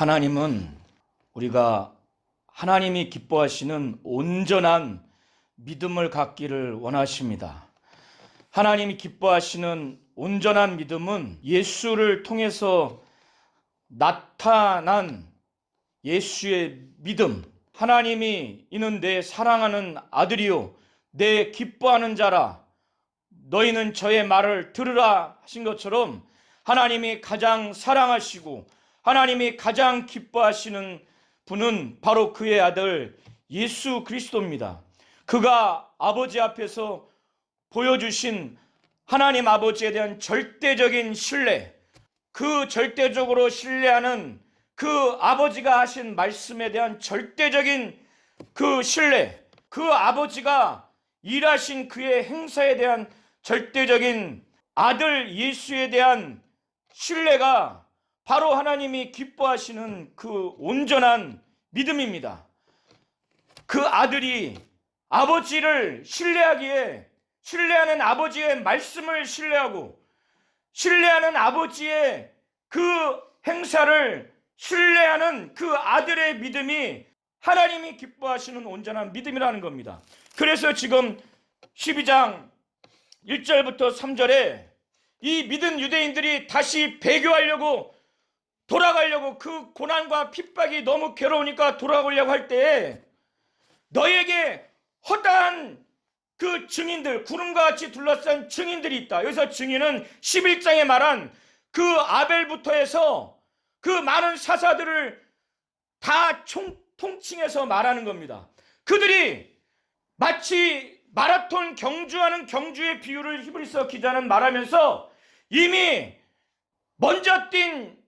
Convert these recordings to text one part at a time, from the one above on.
하나님은 우리가 하나님이 기뻐하시는 온전한 믿음을 갖기를 원하십니다. 하나님이 기뻐하시는 온전한 믿음은 예수를 통해서 나타난 예수의 믿음, 하나님이 이는 내 사랑하는 아들이요 내 기뻐하는 자라, 너희는 저의 말을 들으라 하신 것처럼 하나님이 가장 사랑하시고 하나님이 가장 기뻐하시는 분은 바로 그의 아들 예수 그리스도입니다. 그가 아버지 앞에서 보여주신 하나님 아버지에 대한 절대적인 신뢰, 그 절대적으로 신뢰하는 그 아버지가 하신 말씀에 대한 절대적인 그 신뢰, 그 아버지가 일하신 그의 행사에 대한 절대적인 아들 예수에 대한 신뢰가 바로 하나님이 기뻐하시는 그 온전한 믿음입니다. 그 아들이 아버지를 신뢰하기에 신뢰하는 아버지의 말씀을 신뢰하고 신뢰하는 아버지의 그 행사를 신뢰하는 그 아들의 믿음이 하나님이 기뻐하시는 온전한 믿음이라는 겁니다. 그래서 지금 12장 1절부터 3절에 이 믿은 유대인들이 다시 배교하려고 돌아가려고 그 고난과 핍박이 너무 괴로우니까 돌아오려고 할 때에 너에게 허다한 그 증인들, 구름과 같이 둘러싼 증인들이 있다. 여기서 증인은 11장에 말한 그 아벨부터 해서 그 많은 사사들을 다 통칭해서 말하는 겁니다. 그들이 마치 마라톤 경주하는 경주의 비유를 히브리서 기자는 말하면서 이미 먼저 뛴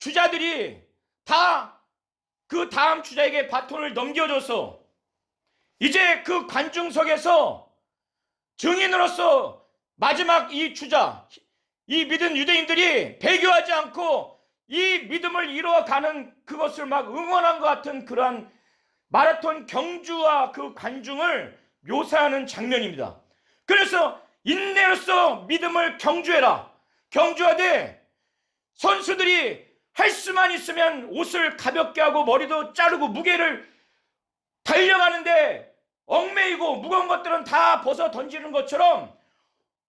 주자들이 다 그 다음 주자에게 바톤을 넘겨줘서 이제 그 관중석에서 증인으로서 마지막 이 주자, 이 믿은 유대인들이 배교하지 않고 이 믿음을 이루어가는 그것을 막 응원한 것 같은 그러한 마라톤 경주와 그 관중을 묘사하는 장면입니다. 그래서 인내로서 믿음을 경주해라. 경주하되 선수들이 할 수만 있으면 옷을 가볍게 하고 머리도 자르고 무게를 달려가는데 얽매이고 무거운 것들은 다 벗어 던지는 것처럼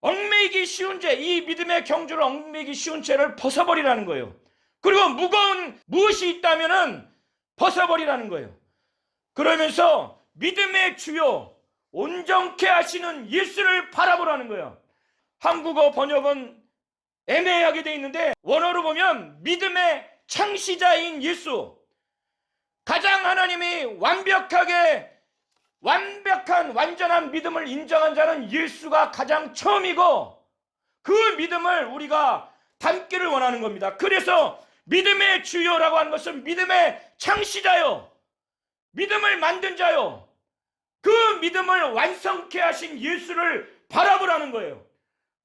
얽매이기 쉬운 죄, 이 믿음의 경주를 얽매이기 쉬운 죄를 벗어버리라는 거예요. 그리고 무거운 무엇이 있다면은 벗어버리라는 거예요. 그러면서 믿음의 주요 온전케 하시는 예수를 바라보라는 거예요. 한국어 번역은 애매하게 돼 있는데 원어로 보면 믿음의 창시자인 예수, 가장 하나님이 완벽한 완전한 믿음을 인정한 자는 예수가 가장 처음이고 그 믿음을 우리가 담기를 원하는 겁니다. 그래서 믿음의 주요라고 하는 것은 믿음의 창시자요, 믿음을 만든 자요, 그 믿음을 완성케 하신 예수를 바라보라는 거예요.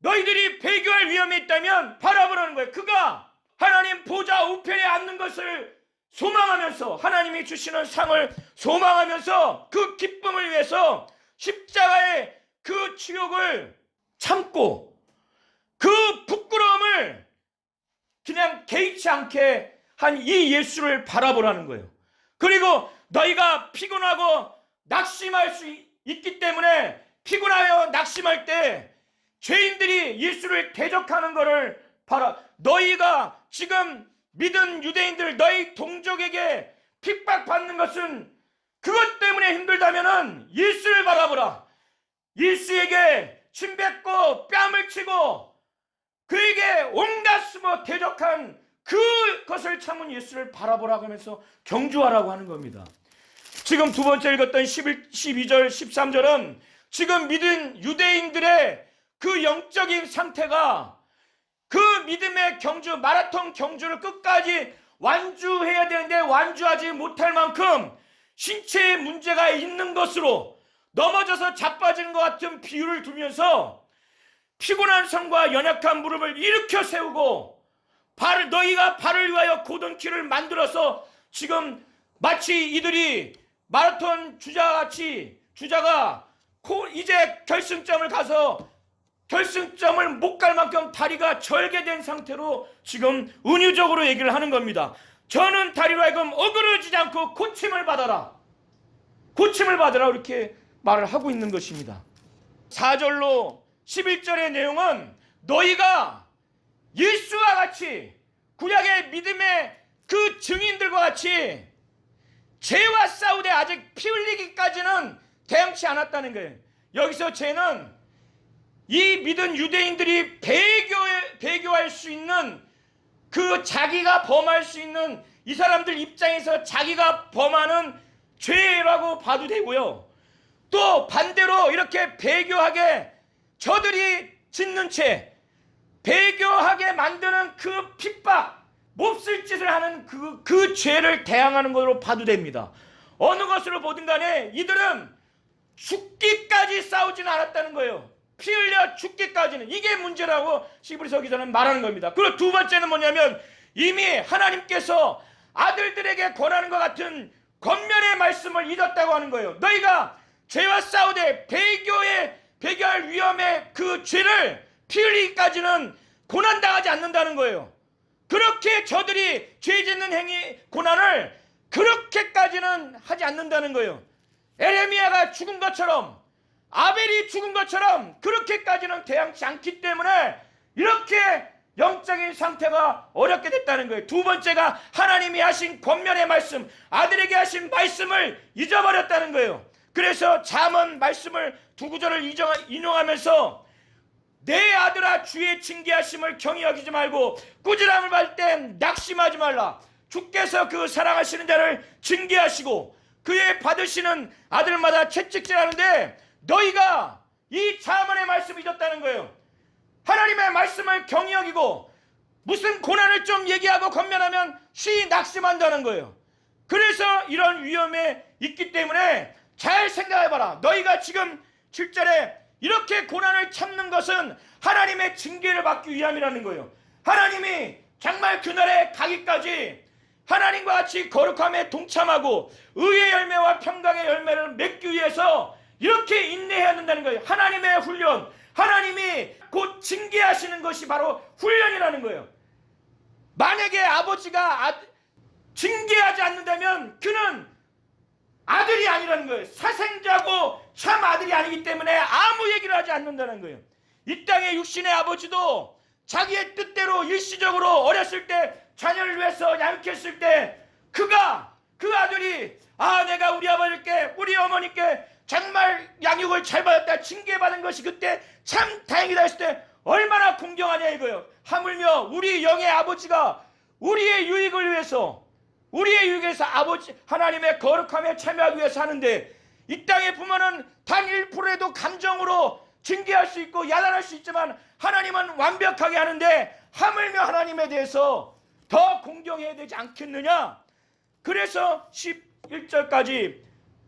너희들이 배교할 위험이 있다면 바라보라는 거예요. 그가 하나님 보좌 우편에 앉는 것을 소망하면서 하나님이 주시는 상을 소망하면서 그 기쁨을 위해서 십자가의 그 치욕을 참고 그 부끄러움을 그냥 개의치 않게 한 이 예수를 바라보라는 거예요. 그리고 너희가 피곤하고 낙심할 수 있기 때문에 피곤하여 낙심할 때 죄인들이 예수를 대적하는 것을 너희가 지금 믿은 유대인들 너희 동족에게 핍박받는 것은 그것 때문에 힘들다면은 예수를 바라보라. 예수에게 침뱉고 뺨을 치고 그에게 온갖 수모 대적한 그것을 참은 예수를 바라보라고 하면서 경주하라고 하는 겁니다. 지금 두 번째 읽었던 12절 13절은 지금 믿은 유대인들의 그 영적인 상태가 그 믿음의 경주, 마라톤 경주를 끝까지 완주해야 되는데 완주하지 못할 만큼 신체에 문제가 있는 것으로 넘어져서 자빠지는 것 같은 비유를 두면서 피곤한 손과 연약한 무릎을 일으켜 세우고 너희가 발을 위하여 곧은 길을 만들어서 지금 마치 이들이 마라톤 주자가 이제 결승점을 가서 결승점을 못 갈 만큼 다리가 절개된 상태로 지금 은유적으로 얘기를 하는 겁니다. 저는 다리로 하여금 어그러지지 않고 고침을 받아라. 고침을 받으라 이렇게 말을 하고 있는 것입니다. 4절로 11절의 내용은 너희가 예수와 같이 구약의 믿음의 그 증인들과 같이 죄와 싸우되 아직 피 흘리기까지는 대항치 않았다는 거예요. 여기서 죄는 이 믿은 유대인들이 배교할 수 있는 그 자기가 범할 수 있는 이 사람들 입장에서 자기가 범하는 죄라고 봐도 되고요. 또 반대로 이렇게 배교하게 저들이 짓는 죄, 배교하게 만드는 그 핍박, 몹쓸 짓을 하는 그 죄를 대항하는 것으로 봐도 됩니다. 어느 것으로 보든 간에 이들은 죽기까지 싸우지는 않았다는 거예요. 피 흘려 죽기까지는. 이게 문제라고 히브리서 기자는 말하는 겁니다. 그리고 두 번째는 뭐냐면 이미 하나님께서 아들들에게 권하는 것 같은 권면의 말씀을 잊었다고 하는 거예요. 너희가 죄와 싸우되 배교할 위험의 그 죄를 피 흘리기까지는 고난당하지 않는다는 거예요. 그렇게 저들이 죄 짓는 행위 고난을 그렇게까지는 하지 않는다는 거예요. 에레미야가 죽은 것처럼 아벨이 죽은 것처럼 그렇게까지는 대항치 않기 때문에 이렇게 영적인 상태가 어렵게 됐다는 거예요. 두 번째가 하나님이 하신 권면의 말씀, 아들에게 하신 말씀을 잊어버렸다는 거예요. 그래서 잠언 말씀을 두 구절을 인용하면서 내 아들아 주의 징계하심을 경히 여기지 말고 꾸지람을 받을 땐 낙심하지 말라. 주께서 그 사랑하시는 자를 징계하시고 그의 받으시는 아들마다 채찍질하는데 너희가 이 잠언의 말씀을 잊었다는 거예요. 하나님의 말씀을 경히 여기고 무슨 고난을 좀 얘기하고 권면하면 쉬이 낙심한다는 거예요. 그래서 이런 위험에 있기 때문에 잘 생각해봐라. 너희가 지금 7절에 이렇게 고난을 참는 것은 하나님의 징계를 받기 위함이라는 거예요. 하나님이 정말 그날에 가기까지 하나님과 같이 거룩함에 동참하고 의의 열매와 평강의 열매를 맺기 위해서 이렇게 인내해야 한다는 거예요. 하나님의 훈련, 하나님이 곧 징계하시는 것이 바로 훈련이라는 거예요. 만약에 아버지가 징계하지 않는다면 그는 아들이 아니라는 거예요. 사생자고 참 아들이 아니기 때문에 아무 얘기를 하지 않는다는 거예요. 이 땅의 육신의 아버지도 자기의 뜻대로 일시적으로 어렸을 때 자녀를 위해서 양육했을 때 그 아들이 내가 우리 아버지께 우리 어머니께 정말 양육을 잘 받았다 징계받은 것이 그때 참 다행이다 했을 때 얼마나 공경하냐 이거예요. 하물며 우리 영의 아버지가 우리의 유익을 위해서 아버지 하나님의 거룩함에 참여하기 위해서 하는데 이 땅의 부모는 단 1%라도 감정으로 징계할 수 있고 야단할 수 있지만 하나님은 완벽하게 하는데 하물며 하나님에 대해서 더 공경해야 되지 않겠느냐. 그래서 11절까지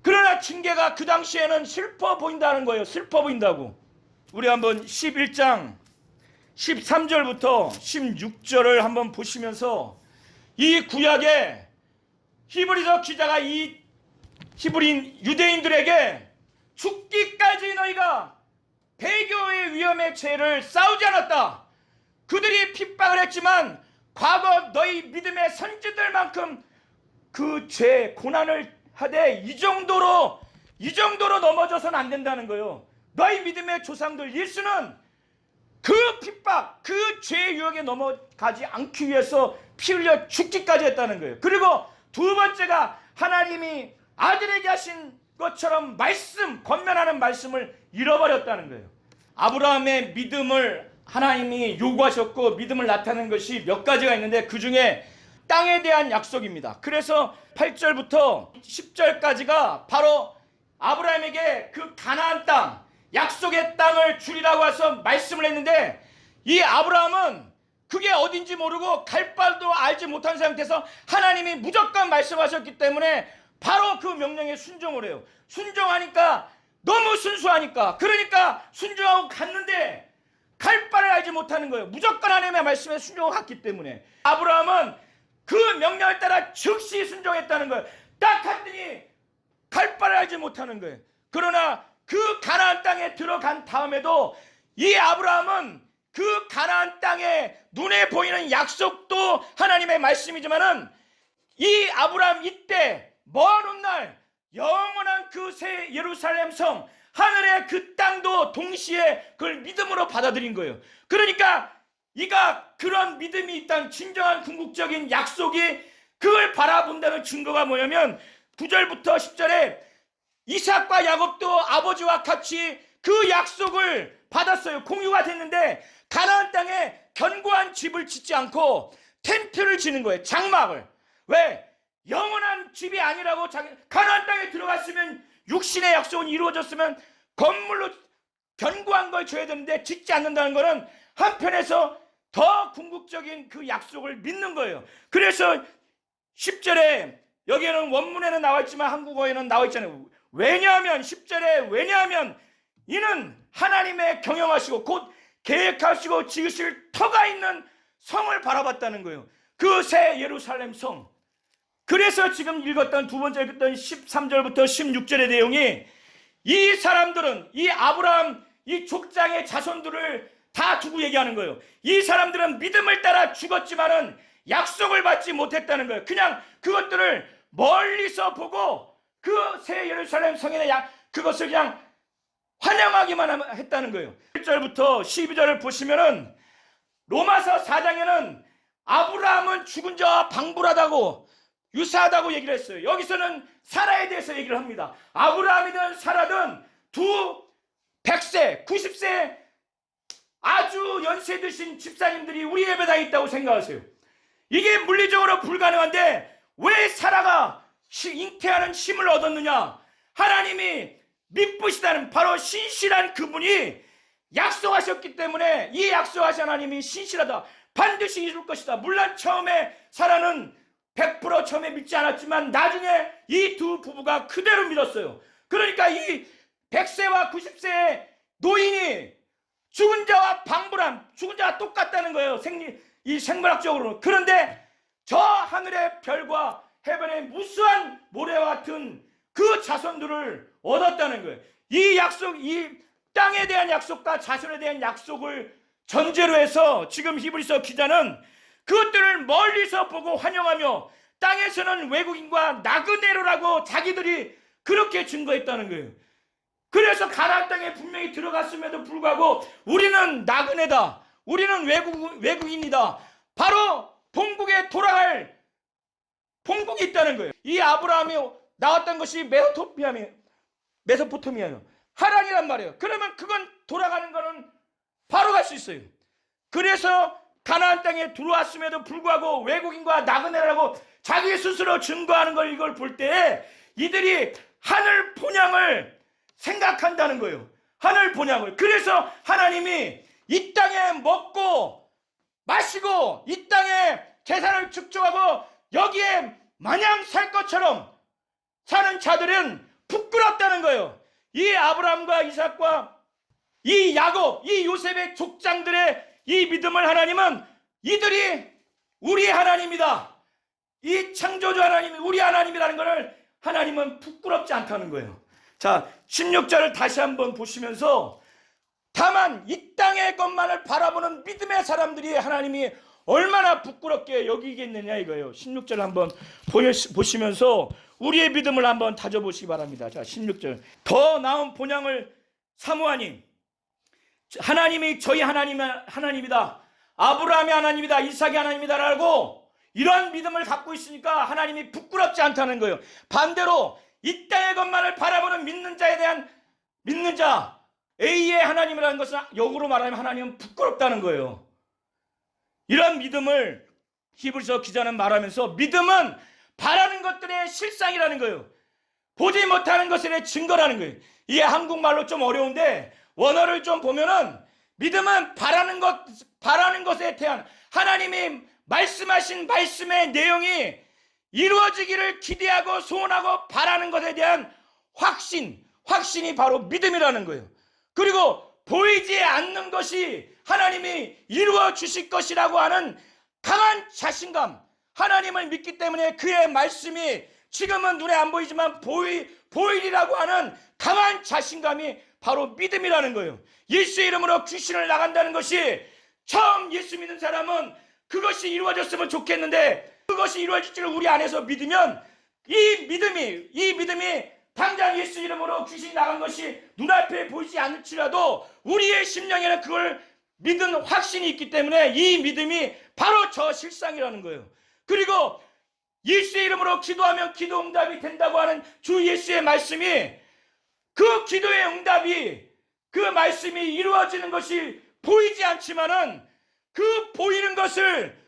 그러나 징계가 그 당시에는 슬퍼 보인다는 거예요. 슬퍼 보인다고. 우리 한번 11장 13절부터 16절을 한번 보시면서 이 구약에 히브리서 기자가 이 히브리인 유대인들에게 죽기까지 너희가 배교의 위험의 죄를 싸우지 않았다. 그들이 핍박을 했지만 과거 너희 믿음의 선지들만큼 그 죄 고난을 하되 이 정도로 넘어져서는 안 된다는 거예요. 너희 믿음의 조상들 예수는 그 핍박, 그 죄의 유혹에 넘어가지 않기 위해서 피 흘려 죽기까지 했다는 거예요. 그리고 두 번째가 하나님이 아들에게 하신 것처럼 권면하는 말씀을 잃어버렸다는 거예요. 아브라함의 믿음을 하나님이 요구하셨고 믿음을 나타내는 것이 몇 가지가 있는데 그 중에 땅에 대한 약속입니다. 그래서 8절부터 10절까지가 바로 아브라함에게 그 가나안 땅, 약속의 땅을 주리라고 해서 말씀을 했는데 이 아브라함은 그게 어딘지 모르고 갈 바도 알지 못한 상태에서 하나님이 무조건 말씀하셨기 때문에 바로 그 명령에 순종을 해요. 순종하니까 너무 순수하니까 그러니까 순종하고 갔는데 갈 바를 알지 못하는 거예요. 무조건 하나님의 말씀에 순종을 갔기 때문에 아브라함은 그 명령을 따라 즉시 순종했다는 거예요. 딱 갔더니 갈 바를 알지 못하는 거예요. 그러나 그 가나안 땅에 들어간 다음에도 이 아브라함은 그 가나안 땅에 눈에 보이는 약속도 하나님의 말씀이지만은 이 아브라함 이때 먼 훗날 영원한 그 새 예루살렘 성, 하늘의 그 땅도 동시에 그걸 믿음으로 받아들인 거예요. 그러니까 이가 그런 믿음이 있다는 진정한 궁극적인 약속이, 그걸 바라본다는 증거가 뭐냐면 9절부터 10절에 이삭과 야곱도 아버지와 같이 그 약속을 받았어요. 공유가 됐는데 가나안 땅에 견고한 집을 짓지 않고 텐트를 지는 거예요. 장막을. 왜? 영원한 집이 아니라고. 가나안 땅에 들어갔으면 육신의 약속은 이루어졌으면 건물로 견고한 걸 줘야 되는데 짓지 않는다는 것은 한편에서 더 궁극적인 그 약속을 믿는 거예요. 그래서 10절에, 여기에는 원문에는 나와 있지만 한국어에는 나와 있잖아요. 왜냐하면 10절에 왜냐하면 이는 하나님의 경영하시고 곧 계획하시고 지으실 터가 있는 성을 바라봤다는 거예요. 그 새 예루살렘 성. 그래서 지금 읽었던 두 번째 읽었던 13절부터 16절의 내용이, 이 사람들은 이 아브라함 이 족장의 자손들을 다 두고 얘기하는 거예요. 이 사람들은 믿음을 따라 죽었지만은 약속을 받지 못했다는 거예요. 그냥 그것들을 멀리서 보고 그 새 예루살렘 성에 그것을 그냥 환영하기만 했다는 거예요. 1절부터 12절을 보시면은 로마서 4장에는 아브라함은 죽은 자와 방불하다고 유사하다고 얘기를 했어요. 여기서는 사라에 대해서 얘기를 합니다. 아브라함이든 사라든 두 100세, 90세 아주 연세 드신 집사님들이 우리 예배당에 있다고 생각하세요. 이게 물리적으로 불가능한데 왜 사라가 잉태하는 힘을 얻었느냐? 하나님이 믿으시다는 바로 신실한 그분이 약속하셨기 때문에, 이 약속하신 하나님이 신실하다, 반드시 이룰 것이다. 물론 처음에 사라는 100% 처음에 믿지 않았지만 나중에 이 두 부부가 그대로 믿었어요. 그러니까 이 100세와 90세의 노인이 죽은 자와 방불함, 죽은 자와 똑같다는 거예요. 이 생물학적으로는. 그런데 저 하늘의 별과 해변의 무수한 모래와 같은 그 자손들을 얻었다는 거예요. 이 약속, 이 땅에 대한 약속과 자손에 대한 약속을 전제로 해서 지금 히브리서 기자는 그것들을 멀리서 보고 환영하며 땅에서는 외국인과 나그네로라고 자기들이 그렇게 증거했다는 거예요. 그래서 가나안 땅에 분명히 들어갔음에도 불구하고 우리는 나그네다, 우리는 외국인이다, 바로 본국에 돌아갈 본국이 있다는 거예요. 이 아브라함이 나왔던 것이 메소포타미아예요. 하란이란 말이에요. 그러면 그건 돌아가는 거는 바로 갈 수 있어요. 그래서 가나안 땅에 들어왔음에도 불구하고 외국인과 나그네라고 자기 스스로 증거하는 걸, 이걸 볼 때 이들이 하늘 본향을 생각한다는 거예요. 하늘 본향을. 그래서 하나님이 이 땅에 먹고 마시고 이 땅에 재산을 축적하고 여기에 마냥 살 것처럼 사는 자들은 부끄럽다는 거예요. 이 아브라함과 이삭과 이 야곱, 이 요셉의 족장들의 이 믿음을 하나님은 이들이 우리 하나님이다, 이 창조주 하나님이 우리 하나님이라는 것을 하나님은 부끄럽지 않다는 거예요. 자, 16절을 다시 한번 보시면서, 다만 이 땅의 것만을 바라보는 믿음의 사람들이 하나님이 얼마나 부끄럽게 여기겠느냐 이거예요. 16절 한번 보시면서 우리의 믿음을 한번 다져보시기 바랍니다. 자, 16절. 더 나은 본향을 사모하니 하나님이 저희 하나님이다, 아브라함의 하나님이다, 이삭의 하나님이다라고 이런 믿음을 갖고 있으니까 하나님이 부끄럽지 않다는 거예요. 반대로 이 땅의 것만을 바라보는 믿는 자 A의 하나님이라는 것은 역으로 말하면 하나님은 부끄럽다는 거예요. 이런 믿음을 히브리서 기자는 말하면서, 믿음은 바라는 것들의 실상이라는 거예요. 보지 못하는 것에 대해 증거라는 거예요. 이게 한국말로 좀 어려운데 원어를 좀 보면은, 믿음은 바라는 것에 대한 하나님이 말씀하신 말씀의 내용이 이루어지기를 기대하고 소원하고 바라는 것에 대한 확신이 바로 믿음이라는 거예요. 그리고 보이지 않는 것이 하나님이 이루어 주실 것이라고 하는 강한 자신감, 하나님을 믿기 때문에 그의 말씀이 지금은 눈에 안 보이지만 보이리라고 하는 강한 자신감이 바로 믿음이라는 거예요. 예수의 이름으로 귀신을 나간다는 것이, 처음 예수 믿는 사람은 그것이 이루어졌으면 좋겠는데 그것이 이루어질 줄을 우리 안에서 믿으면 이 믿음이 당장 예수 이름으로 귀신이 나간 것이 눈앞에 보이지 않을지라도 우리의 심령에는 그걸 믿은 확신이 있기 때문에 이 믿음이 바로 저 실상이라는 거예요. 그리고 예수의 이름으로 기도하면 기도 응답이 된다고 하는 주 예수의 말씀이, 그 기도의 응답이, 그 말씀이 이루어지는 것이 보이지 않지만은 그 보이는 것을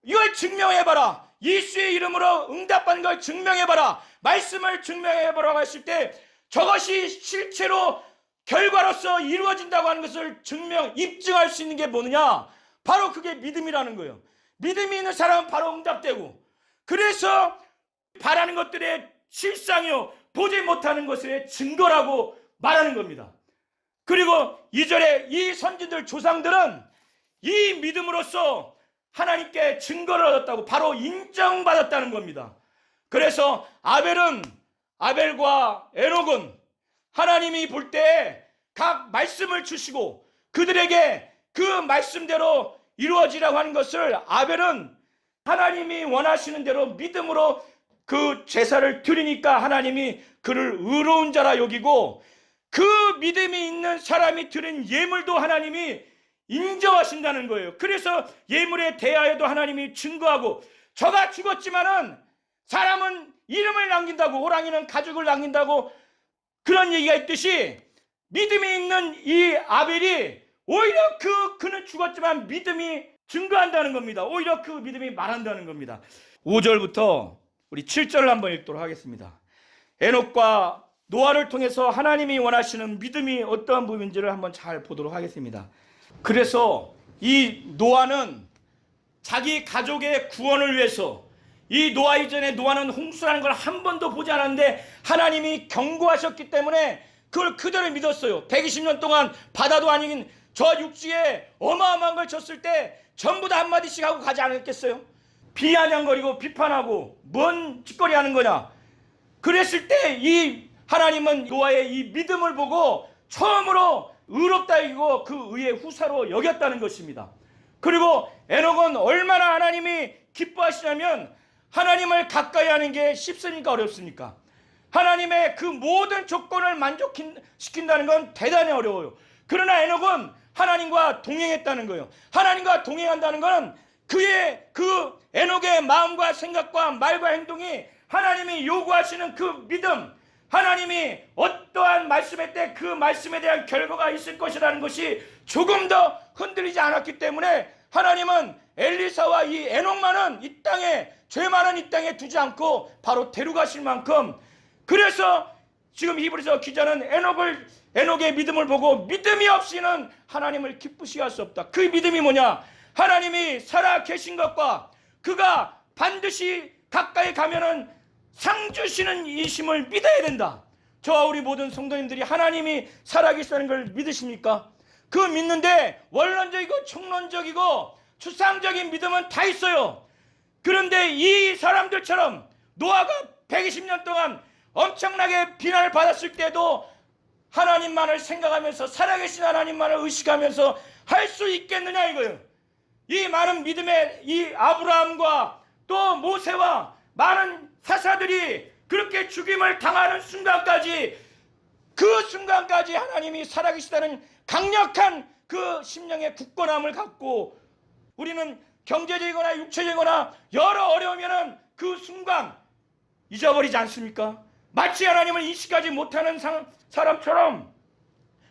이걸 증명해봐라, 예수의 이름으로 응답받는 걸 증명해봐라, 말씀을 증명해보라고 했을 때 저것이 실체로 결과로서 이루어진다고 하는 것을 입증할 수 있는 게 뭐느냐? 바로 그게 믿음이라는 거예요. 믿음이 있는 사람은 바로 응답되고, 그래서 바라는 것들의 실상이요 보지 못하는 것의 증거라고 말하는 겁니다. 그리고 2절에 이 선지들 조상들은 이 믿음으로써 하나님께 증거를 얻었다고, 바로 인정받았다는 겁니다. 그래서 아벨과 에녹은 하나님이 볼 때 각 말씀을 주시고 그들에게 그 말씀대로 이루어지라고 하는 것을, 아벨은 하나님이 원하시는 대로 믿음으로 그 제사를 드리니까 하나님이 그를 의로운 자라 여기고, 그 믿음이 있는 사람이 드린 예물도 하나님이 인정하신다는 거예요. 그래서 예물에 대하여도 하나님이 증거하고, 저가 죽었지만은 사람은 이름을 남긴다고, 호랑이는 가죽을 남긴다고, 그런 얘기가 있듯이 믿음이 있는 이 아벨이 오히려 그는 죽었지만 믿음이 증거한다는 겁니다. 오히려 그 믿음이 말한다는 겁니다. 5절부터 우리 7절을 한번 읽도록 하겠습니다. 에녹과 노아를 통해서 하나님이 원하시는 믿음이 어떠한 부분인지를 한번 잘 보도록 하겠습니다. 그래서 이 노아는 자기 가족의 구원을 위해서, 이 노아 이전에 노아는 홍수라는 걸 한 번도 보지 않았는데 하나님이 경고하셨기 때문에 그걸 그대로 믿었어요. 120년 동안 바다도 아닌 저 육지에 어마어마한 걸 졌을 때 전부 다 한마디씩 하고 가지 않았겠어요? 비아냥거리고 비판하고 뭔 짓거리 하는 거냐. 그랬을 때 이 하나님은 노아의 이 믿음을 보고 처음으로 의롭다 여기고 그 의의 후사로 여겼다는 것입니다. 그리고 에녹은 얼마나 하나님이 기뻐하시냐면, 하나님을 가까이 하는 게 쉽습니까 어렵습니까? 하나님의 그 모든 조건을 만족시킨다는 건 대단히 어려워요. 그러나 에녹은 하나님과 동행했다는 거예요. 하나님과 동행한다는 건 그의 그 에녹의 마음과 생각과 말과 행동이 하나님이 요구하시는 그 믿음, 하나님이 어떠한 말씀할 때 그 말씀에 대한 결과가 있을 것이라는 것이 조금 더 흔들리지 않았기 때문에 하나님은 엘리사와 이 에녹만은 이 땅에, 죄 많은 이 땅에 두지 않고 바로 데려가실 만큼, 그래서 지금 히브리서 기자는 에녹의 믿음을 보고 믿음이 없이는 하나님을 기쁘시게 할 수 없다. 그 믿음이 뭐냐? 하나님이 살아 계신 것과 그가 반드시 가까이 가면은 상 주시는 이심을 믿어야 된다. 저와 우리 모든 성도님들이 하나님이 살아계시다는 걸 믿으십니까? 그 믿는데 원론적이고 총론적이고 추상적인 믿음은 다 있어요. 그런데 이 사람들처럼 노아가 120년 동안 엄청나게 비난을 받았을 때도 하나님만을 생각하면서, 살아계신 하나님만을 의식하면서 할 수 있겠느냐 이거예요. 이 많은 믿음의 이 아브라함과 또 모세와 많은 사사들이 그렇게 죽임을 당하는 순간까지, 그 순간까지 하나님이 살아계시다는 강력한 그 심령의 굳건함을 갖고, 우리는 경제적이거나 육체적이거나 여러 어려우면은 그 순간 잊어버리지 않습니까? 마치 하나님을 인식하지 못하는 사람처럼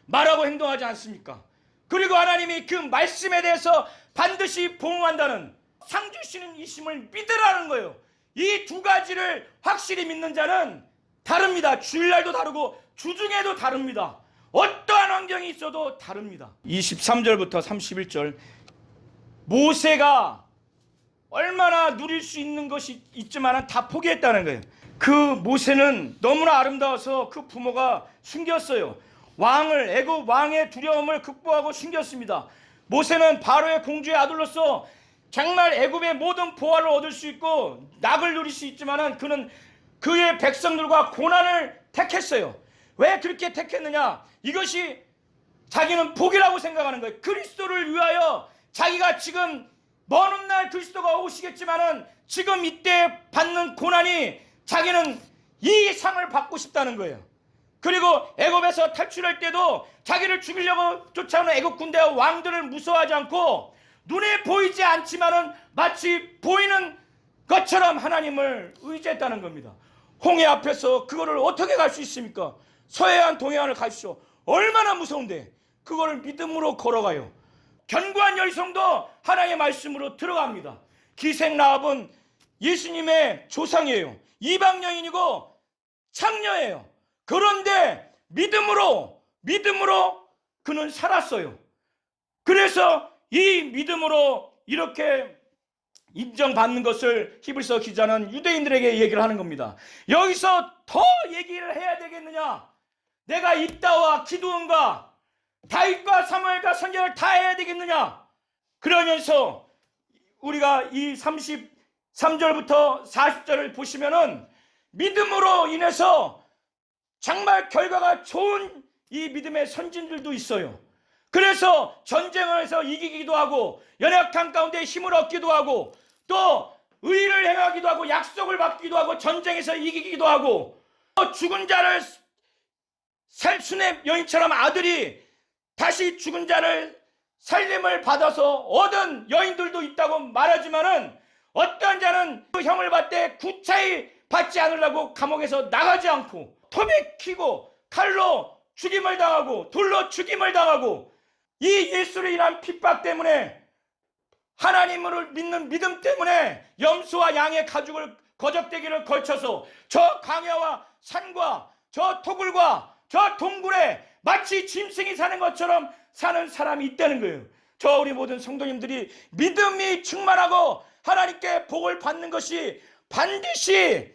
말하고 행동하지 않습니까? 그리고 하나님이 그 말씀에 대해서 반드시 보응한다는, 상 주시는 이심을 믿으라는 거예요. 이 두 가지를 확실히 믿는 자는 다릅니다. 주일날도 다르고 주중에도 다릅니다. 어떠한 환경이 있어도 다릅니다. 23절부터 31절, 모세가 얼마나 누릴 수 있는 것이 있지만 다 포기했다는 거예요. 그 모세는 너무나 아름다워서 그 부모가 숨겼어요. 애굽 왕의 두려움을 극복하고 숨겼습니다. 모세는 바로의 공주의 아들로서 정말 애굽의 모든 보화를 얻을 수 있고 낙을 누릴 수 있지만은 그는 그의 백성들과 고난을 택했어요. 왜 그렇게 택했느냐? 이것이 자기는 복이라고 생각하는 거예요. 그리스도를 위하여 자기가 지금 먼 훗날 그리스도가 오시겠지만은 지금 이때 받는 고난이 자기는 이 상을 받고 싶다는 거예요. 그리고 애굽에서 탈출할 때도 자기를 죽이려고 쫓아오는 애굽 군대와 왕들을 무서워하지 않고 눈에 보이지 않지만은 마치 보이는 것처럼 하나님을 의지했다는 겁니다. 홍해 앞에서 그거를 어떻게 갈 수 있습니까? 서해안 동해안을 가십시오. 얼마나 무서운데 그거를 믿음으로 걸어가요. 견고한 열성도 하나님의 말씀으로 들어갑니다. 기생 라합은 예수님의 조상이에요. 이방 여인이고 창녀예요. 그런데 믿음으로 그는 살았어요. 그래서 이 믿음으로 이렇게 인정받는 것을 히브리서 기자는 유대인들에게 얘기를 하는 겁니다. 여기서 더 얘기를 해야 되겠느냐? 내가 입다와 기드온과 다윗과 사무엘과 선지자를 다 해야 되겠느냐? 그러면서 우리가 이 33절부터 40절을 보시면은 믿음으로 인해서 정말 결과가 좋은 이 믿음의 선진들도 있어요. 그래서 전쟁에서 이기기도 하고 연약한 가운데 힘을 얻기도 하고 또 의를 행하기도 하고 약속을 받기도 하고 전쟁에서 이기기도 하고 또 죽은 자를 수렙 여인처럼 아들이 다시 죽은 자를 살림을 받아서 얻은 여인들도 있다고 말하지만은 어떤 자는 그 형을 받되 구차히 받지 않으려고 감옥에서 나가지 않고 톱에 키고 칼로 죽임을 당하고 돌로 죽임을 당하고 이 예수를 인한 핍박 때문에 하나님을 믿는 믿음 때문에 염소와 양의 가죽을 거적대기를 걸쳐서 저 광야와 산과 저 토굴과 저 동굴에 마치 짐승이 사는 것처럼 사는 사람이 있다는 거예요. 저 우리 모든 성도님들이 믿음이 충만하고 하나님께 복을 받는 것이 반드시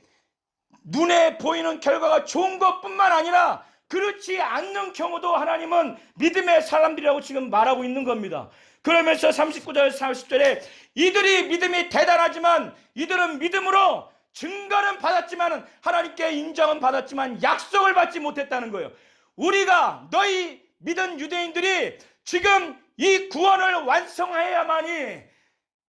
눈에 보이는 결과가 좋은 것뿐만 아니라 그렇지 않는 경우도 하나님은 믿음의 사람들이라고 지금 말하고 있는 겁니다. 그러면서 39절 40절에 이들이 믿음이 대단하지만 이들은 믿음으로 증거는 받았지만 하나님께 인정은 받았지만 약속을 받지 못했다는 거예요. 우리가 너희 믿은 유대인들이 지금 이 구원을 완성해야만이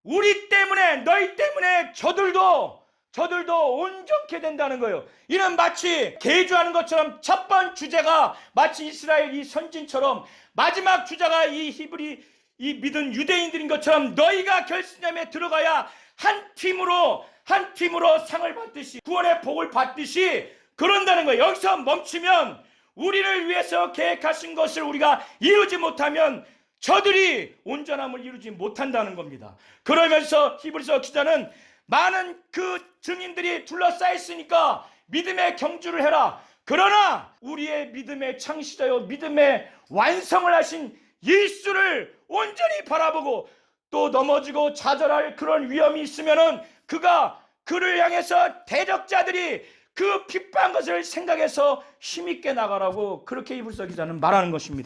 우리 때문에 너희 때문에 저들도 온전케 된다는 거예요. 이는 마치 계주하는 것처럼 첫 번 주제가 마치 이스라엘 이 선진처럼 마지막 주자가 이 믿은 유대인들인 것처럼 너희가 결승점에 들어가야 한 팀으로 상을 받듯이 구원의 복을 받듯이 그런다는 거예요. 여기서 멈추면 우리를 위해서 계획하신 것을 우리가 이루지 못하면 저들이 온전함을 이루지 못한다는 겁니다. 그러면서 히브리서 기자는 많은 그 증인들이 둘러싸였으니까 믿음의 경주를 해라. 그러나 우리의 믿음의 창시자요 믿음의 완성을 하신 예수를 온전히 바라보고 또 넘어지고 좌절할 그런 위험이 있으면은 그를 향해서 대적자들이 그 핍박한 것을 생각해서 힘있게 나가라고 그렇게 히브리서 기자는 말하는 것입니다.